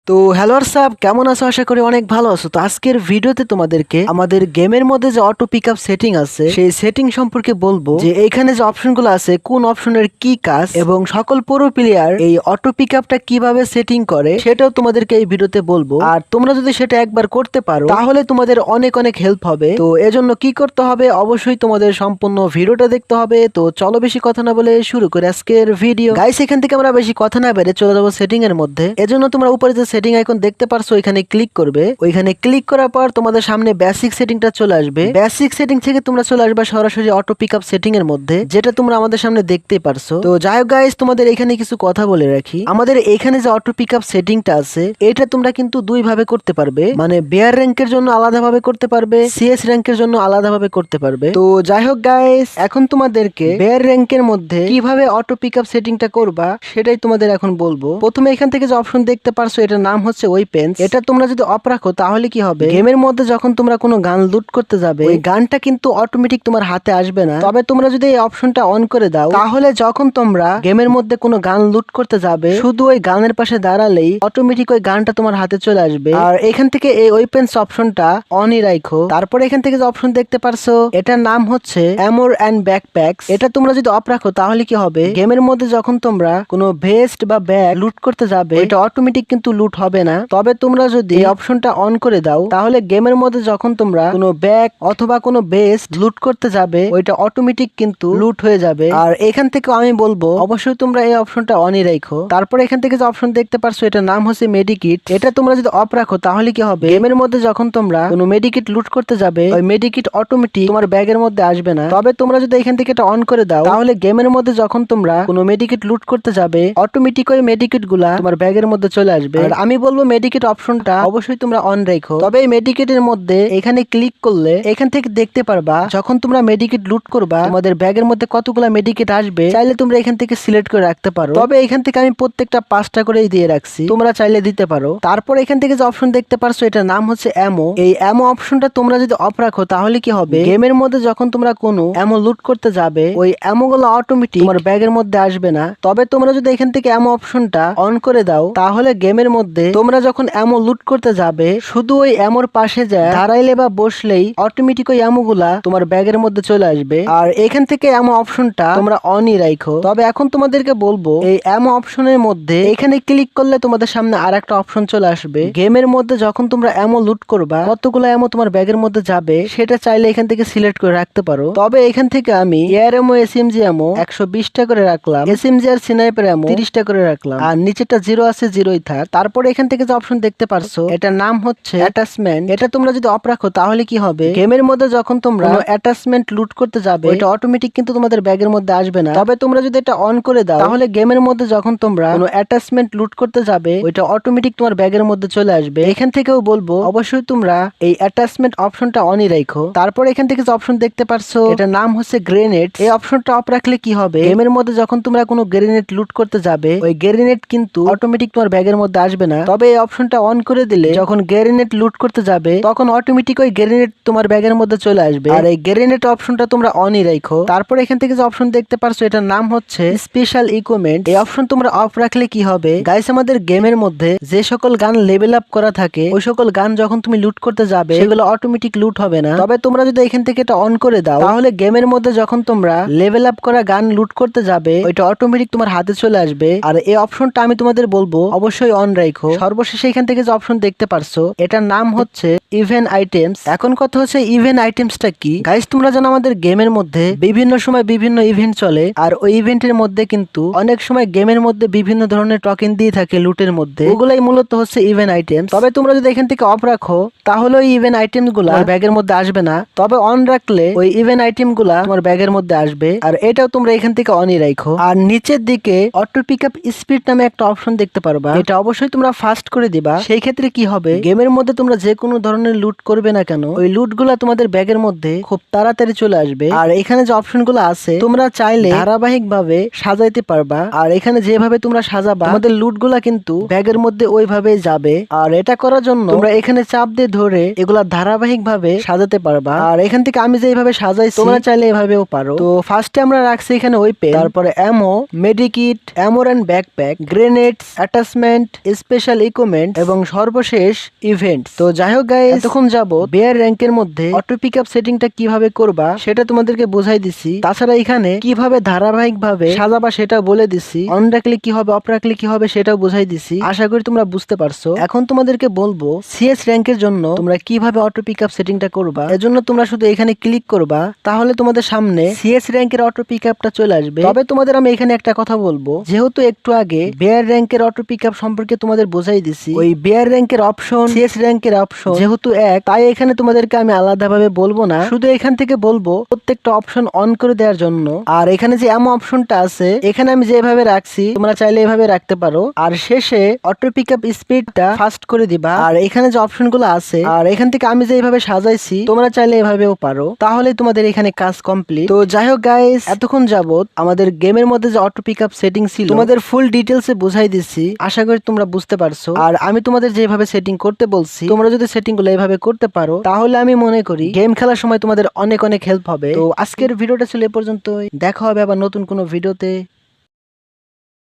তো hello sub কেমন আছো? আশা করি অনেক ভালো আছো। তো আজকের ভিডিওতে তোমাদেরকে আমাদের গেমের মধ্যে যে অটো পিক আপ সেটিং আছে সেই সেটিং সম্পর্কে বলবো, যে এইখানে যে অপশনগুলো আছে কোন অপশনের কি কাজ এবং সকল প্রো প্লেয়ার এই অটো পিক আপটা কিভাবে সেটিং করে সেটাও তোমাদেরকে এই ভিডিওতে বলবো। আর তোমরা যদি সেটা একবার করতে পারো তাহলে তোমাদের অনেক অনেক হেল্প হবে। তো এজন্য কি করতে হবে, অবশ্যই তোমাদের সম্পূর্ণ ভিডিওটা দেখতে হবে। তো চলো বেশি কথা না বলে শুরু করে আজকের ভিডিও। গাইস, এখান থেকে আমরা বেশি কথা না বেরে চলে যাবো সেটিং এর মধ্যে। এজন্য তোমরা উপরে যে সেটিং আইকন দেখতে পারছো ওইখানে ক্লিক করবে। ওইখানে ক্লিক করার পর তোমাদের সামনে বেসিক সেটিংটা চলে আসবে। বেসিক সেটিং থেকে তোমরা চলে আসবে সরাসরি অটো পিক আপ সেটিং এর মধ্যে, যেটা তোমরা আমাদের সামনে দেখতে পারছো। তো যাই হোক গাইস, তোমাদের এখানে কিছু কথা বলে রাখি। আমাদের এখানে যে অটো পিক আপ সেটিংটা আছে এটা তোমরা কিন্তু দুই ভাবে করতে পারবে, মানে বেয়ার র্যাঙ্কের জন্য আলাদা ভাবে করতে পারবে, সিএস র্যাঙ্কের জন্য আলাদা ভাবে করতে পারবে। তো যাই হোক গাইস, এখন তোমাদেরকে বেয়ার র্যাঙ্কের মধ্যে কিভাবে অটো পিক আপ সেটিংটা করবা সেটাই তোমাদের এখন বলবো। প্রথমে এখান থেকে যে অপশন দেখতে পারছো এটার নাম হচ্ছে ওয়েপেন্স। এটা তোমরা যদি অফ রাখো তাহলে কি হবে, গেমের মধ্যে যখন তোমরা কোনো গান লুট করতে যাবে ওই গানটা কিন্তু অটোমেটিক তোমার হাতে আসবে না। তবে তোমরা যদি এই অপশনটা অন করে দাও তাহলে যখন তোমরা গেমের মধ্যে কোনো গান লুট করতে যাবে শুধু ওই গানের পাশে দাঁড়ালেই অটোমেটিক ওই গানটা তোমার হাতে চলে আসবে। আর এখান থেকে এই ওয়েপেন্স অপশনটা অনই রাখো। তারপরে এখান থেকে যে অপশন দেখতে পারছো এটার নাম হচ্ছে অ্যামোর এন্ড ব্যাকপ্যাকস। এটা তোমরা যদি অফ রাখো তাহলে কি হবে, গেমের মধ্যে যখন তোমরা কোনো ভেস্ট বা ব্যাগ লুট করতে যাবে এটা অটোমেটিক কিন্তু লুট হবে না। তবে তোমরা যদি এই অপশনটা অন করে দাও তাহলে গেমের মধ্যে যখন তোমরা কোনো ব্যাগ অথবা কোনো ভেস্ট লুট করতে যাবে ওইটা অটোমেটিক কিন্তু লুট হয়ে যাবে। আর এখান থেকে আমি বলবো অবশ্যই তোমরা এই অপশনটা অনই রাখো। তারপর এখান থেকে যে অপশন দেখতে পারছো এটার নাম হচ্ছে মেডিকিট। এটা তোমরা যদি অফ রাখো তাহলে কি হবে, গেমের মধ্যে যখন তোমরা কোনো মেডিকিট লুট করতে যাবে ওই মেডিকিট অটোমেটিক তোমার ব্যাগের মধ্যে আসবে না। তবে তোমরা যদি এখান থেকে এটা অন করে দাও তাহলে গেমের মধ্যে যখন তোমরা কোনো মেডিকিট লুট করতে যাবে অটোমেটিক ওই মেডিকিট গুলা তোমার ব্যাগের মধ্যে চলে আসবে। আর আমি বলবো মেডিকিট অপশনটা অবশ্যই তোমরা অন রাখো। তবে এই মেডিকিটের মধ্যে এখানে ক্লিক করলে এখান থেকে দেখতে পারবা যখন তোমরা মেডিকিট লুট করবা তোমাদের ব্যাগের মধ্যে কতগুলা মেডিকিট আসবে, চাইলে তোমরা এখান থেকে সিলেক্ট করে রাখতে পারো। তবে এখান থেকে আমি প্রত্যেকটা 5টা করেই দিয়ে রাখছি, তোমরা চাইলে দিতে পারো। তারপর এখান থেকে যে অপশন দেখতে পারছো এটার নাম হচ্ছে অ্যামো। এই অ্যামো অপশনটা তোমরা যদি অফ রাখো তাহলে কি হবে, গেমের মধ্যে যখন তোমরা কোনো অ্যামো লুট করতে যাবে ওই অ্যামো গুলো অটোমেটিক তোমার ব্যাগের মধ্যে আসবে না। তবে তোমরা যদি এখান থেকে অ্যামো অপশনটা অন করে দাও তাহলে গেমের মধ্যে তোমরা যখন অ্যামো লুট করতে যাবে শুধু ওই অ্যামোর পাশে যা দাঁড়াইলে বা বসলেই অটোমেটিক ওই অ্যামো গুলা তোমার ব্যাগের মধ্যে চলে আসবে। আর এখান থেকে অ্যামো অপশনটা তোমরা অনই রাখো। তবে এখন তোমাদেরকে বলবো এই অ্যামো অপশনের মধ্যে এখানে ক্লিক করলে তোমাদের সামনে আর একটা অপশন চলে আসবে। গেমের মধ্যে যখন তোমরা অ্যামো লুট করবা কতগুলো অ্যামো তোমার ব্যাগের মধ্যে যাবে সেটা চাইলে এখান থেকে সিলেক্ট করে রাখতে পারো। তবে এখান থেকে আমি এয়ার এমো এসএমজি এমো 120টা করে রাখলাম, এসএমজি আর স্নাইপার এমো 30টা করে রাখলাম, আর নিচেটা জিরো আছে জিরোই থাক। তারপরে এখান থেকে যে অপশন দেখতে পারছো এটার নাম হচ্ছে অ্যাটাচমেন্ট। এটা তোমরা যদি অফ রাখো তাহলে কি হবে, গেমের মধ্যে যখন তোমরা অ্যাটাচমেন্ট লুট করতে যাবে এটা অটোমেটিক কিন্তু তোমাদের ব্যাগের মধ্যে আসবে না। তবে তোমরা যদি এটা অন করে দাও তাহলে গেমের মধ্যে যখন তোমরা কোনো অ্যাটাচমেন্ট লুট করতে যাবে ওইটা অটোমেটিক তোমার ব্যাগের মধ্যে চলে আসবে। এখান থেকেও বলবো অবশ্যই তোমরা এই অ্যাটাচমেন্ট অপশনটা অনই রাখো। তারপর এখান থেকে যে অপশন দেখতে পারছো এটার নাম হচ্ছে গ্রেনেড। এই অপশনটা অফ রাখলে কি হবে, গেমের মধ্যে যখন তোমরা কোনো গ্রেনেড লুট করতে যাবে ওই গ্রেনেড কিন্তু অটোমেটিক তোমার ব্যাগের মধ্যে আসবে না। তবে এই অপশনটা অন করে দিলে যখন গ্রেনেড লুট করতে যাবে তখন অটোমেটিক ওই গ্রেনেড তোমার ব্যাগের মধ্যে চলে আসবে। আর এই গ্রেনেড অপশনটা তোমরা অনই রাখো। তারপর এখান থেকে যে অপশন দেখতে পারছো এটার নাম হচ্ছে স্পেশাল ইকুইপমেন্ট। এই অপশন তোমরা অফ রাখলে কি হবে, গাইস আমাদের গেমের মধ্যে যে সকল গান লেভেল আপ করা থাকে ওই সকল গান যখন তুমি লুট করতে যাবে সেগুলো অটোমেটিক লুট হবে না। তবে তোমরা যদি এখান থেকে এটা অন করে দাও তাহলে গেমের মধ্যে যখন তোমরা লেভেল আপ করা গান লুট করতে যাবে ওইটা অটোমেটিক তোমার হাতে চলে আসবে। আর এই অপশনটা আমি তোমাদের বলবো অবশ্যই অন রাখো। সর্বশেষে এখান থেকে যে অপশন দেখতে পারছো এটার নাম হচ্ছে ইভেন্ট আইটেমস। এখন কথা হচ্ছে ইভেন্ট আইটেমসটা কি, গাইস তোমরা জানো আমাদের গেমের মধ্যে বিভিন্ন সময় বিভিন্ন ইভেন্ট চলে। আর ওই ইভেন্টের মধ্যে কিন্তু অনেক সময় গেমের মধ্যে বিভিন্ন ধরনের টোকেন দিয়ে থাকে লুটের মধ্যে, ওগুলাই মূলত হচ্ছে ইভেন্ট আইটেমস। তবে তোমরা যদি এখান থেকে অফ রাখো তাহলে ওই ইভেন্ট আইটেমস গুলা ব্যাগের মধ্যে আসবে না। তবে অন রাখলে ওই ইভেন্ট আইটেম গুলা তোমার ব্যাগের মধ্যে আসবে। আর এটাও তোমরা এখান থেকে অনই রাখো। আর নিচের দিকে অটো পিক আপ স্পিড নামে একটা অপশন দেখতে পারবা, এটা অবশ্যই তোমরা ফাস্ট করে দিবা। সেই ক্ষেত্রে কি হবে, গেমের মধ্যে তোমরা যে কোনো ধরনের লুট করবে না কেন ওই লুট গুলা তোমাদের ব্যাগের মধ্যে খুব তাড়াতাড়ি চলে আসবে। আর এখানে যে অপশন গুলো আছে তোমরা চাইলে ধারাবাহিক ভাবে সাজাইতে পারবা। আর এখানে যেভাবে তোমরা সাজাবা তোমাদের লুট গুলা কিন্তু ব্যাগের মধ্যে ওইভাবে যাবে। আর এটা করার জন্য তোমরা এখানে চাপ দিয়ে ধরে এগুলা ধারাবাহিক ভাবে সাজাতে পারবা। আর এখান থেকে আমি যেভাবে সাজাইছি তোমরা চাইলে এভাবেও পারো। তো ফার্স্টে আমরা রাখছি এখানে ওই পেন, তারপরে ammo, medkit, armour and backpack, grenades, attachment, special special equipment এবং সর্বশেষ ইভেন্ট। তো যাই হোক গাইস, এতক্ষণ যাবত বেয়ার র্যাঙ্কের মধ্যে অটো পিকআপ সেটিংটা কিভাবে করবা সেটা তোমাদেরকে বোঝাই দিছি। তাছাড়া এখানে কিভাবে ধারাবাহিক ভাবে সাজাবা সেটা বলে দিছি। অন রাখলে কি হবে, অফ রাখলে কি হবে সেটাও বুঝাই দিছি। আশা করি তোমরা বুঝতে পারছো। এখন তোমাদেরকে বলবো সিএস র্যাঙ্কের জন্য তোমরা কিভাবে অটো পিকআপ সেটিংটা করবা। এজন্য তোমরা শুধু এখানে ক্লিক করবা, তাহলে তোমাদের সামনে সিএস র্যাঙ্কের অটো পিকআপটা চলে আসবে। তবে তোমাদের আমি এখানে একটা কথা বলবো, যেহেতু একটু আগে বেয়ার র্যাঙ্কের অটো পিকআপ সম্পর্কে তোমাদের বোঝাই দিছি, ওই বেয়ার র্যাঙ্কের অপশন সিএস র্যাঙ্কের অপশন যেহেতু এক, তাই এখানে তোমাদেরকে আমি আলাদাভাবে বলবো না, শুধু এখান থেকে বলবো প্রত্যেকটা অপশন অন করে দেওয়ার জন্য। আর এখানে যে এমন অপশনটা আছে এখানে আমি যেভাবে রাখছি তোমরা চাইলে এভাবে রাখতে পারো। আর শেষে অটো পিকআপ স্পিডটা ফাস্ট করে দিবা। আর এখানে যে অপশনগুলো আছে আর এখান থেকে আমি যেভাবে সাজাইছি তোমরা চাইলে এভাবেও পারো, তাহলে তোমাদের এখানে কাজ কমপ্লিট। তো যাই হোক গাইস, এতক্ষণ যাবত আমাদের গেমের মধ্যে যে অটো পিকআপ সেটিং ছিল তোমাদের ফুল ডিটেলসে বুঝাই দিচ্ছি। আশা করি তোমরা বুঝতে পারছো। আর আমি তোমাদের যেভাবে সেটিং করতে বলছি তোমরা যদি সেটিং গুলো এইভাবে করতে পারো তাহলে আমি মনে করি গেম খেলার সময় তোমাদের অনেক অনেক হেল্প হবে। তো আজকের ভিডিওটা ছিল এ পর্যন্তই, দেখা হবে আবার নতুন কোনো ভিডিওতে।